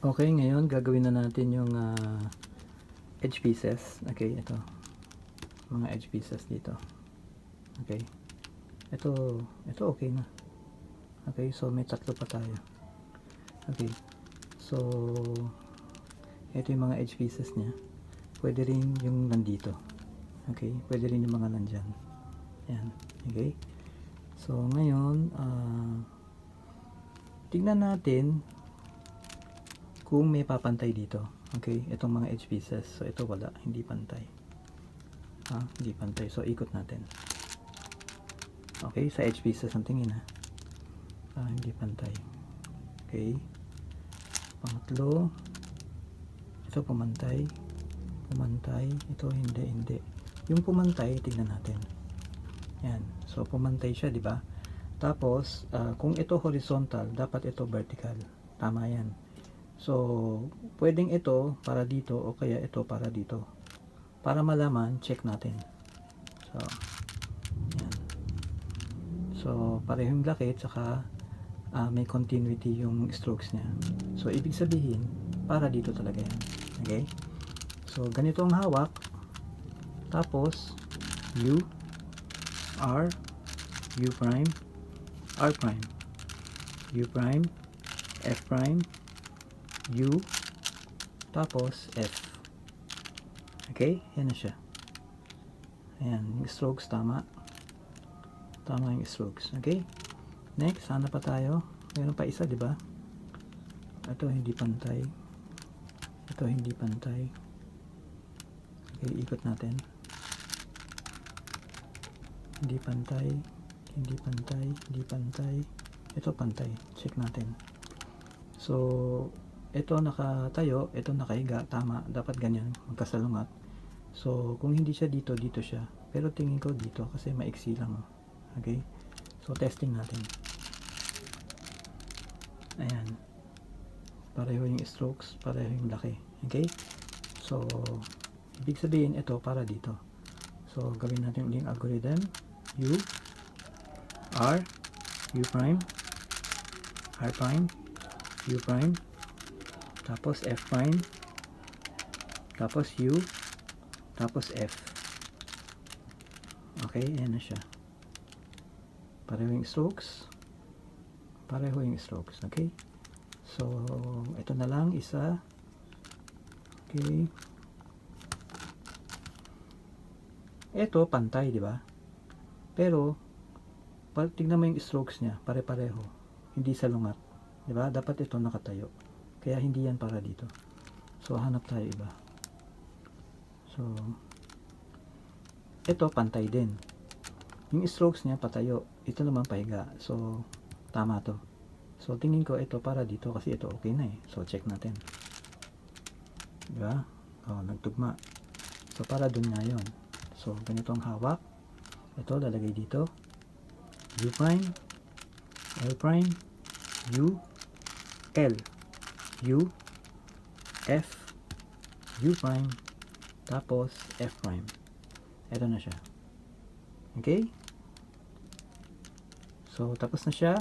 Okay, ngayon gagawin na natin yung edge pieces. Okay, ito. Mga edge pieces dito. Okay. Ito okay na. Okay, so may tatlo pa tayo. Okay. So, ito yung mga edge pieces niya. Pwede rin yung nandito. Okay, pwede rin yung mga nandyan. Yan. Okay. So, ngayon, tignan natin kung may papantay dito. Okay, itong mga edge pieces. So, ito wala. Hindi pantay. Hindi pantay. So, ikot natin. Okay, sa edge pieces ang tingin hindi pantay. Okay. Pangatlo. Ito pumantay. Pumantay. Ito hindi. Yung pumantay, tignan natin. Yan. So, pumantay siya, di ba? Tapos, kung ito horizontal, dapat ito vertical. Tama yan. So, pwedeng ito para dito o kaya ito para dito. Para malaman, check natin. So, yan. So, pareho yung laki, saka may continuity yung strokes niya. So, ibig sabihin, para dito talaga yan. Okay? So, ganito ang hawak. Tapos, U, R, U prime, R prime, U prime, F prime, U, tapos F. Okay? Yan na siya. Ayan, yung strokes tama. Tama yung strokes. Okay? Next, sana pa tayo. Meron pa isa, di ba? Ito hindi pantay. Ito hindi pantay. Okay, ikot natin. Hindi pantay. Hindi pantay. Hindi pantay. Ito pantay. Check natin. So, ito nakatayo, ito nakahiga, tama, dapat ganyan, magkasalungat. So, kung hindi siya dito, dito siya. Pero tingin ko dito kasi maiksi lang. Okay? So, testing natin. Ayan. Pareho yung strokes, pareho yung laki. Okay? So, ibig sabihin ito para dito. So, gawin natin ulit yung algorithm. U, R, U prime, R prime, U prime, tapos F prime, tapos U, tapos F. Okay, ayan na siya. Pareho yung strokes. Pareho yung strokes. Okay? So, ito na lang, isa. Okay. Ito, pantay, di ba? Pero, tignan mo yung strokes niya, pare-pareho. Hindi salungat. Di ba? Dapat ito nakatayo. Kaya hindi yan para dito. So, hanap tayo iba. So, ito pantay din. Yung strokes niya patayo. Ito naman pahiga. So, tama to. So, tingin ko ito para dito kasi ito okay na eh. So, check natin. Diba? Nagtugma. So, para dun nga yun. So, ganito ang hawak. Ito, lalagay dito. U prime, L prime, U, L, U, F, U prime, tapos F prime. Ito na siya. Okay? So, tapos na siya.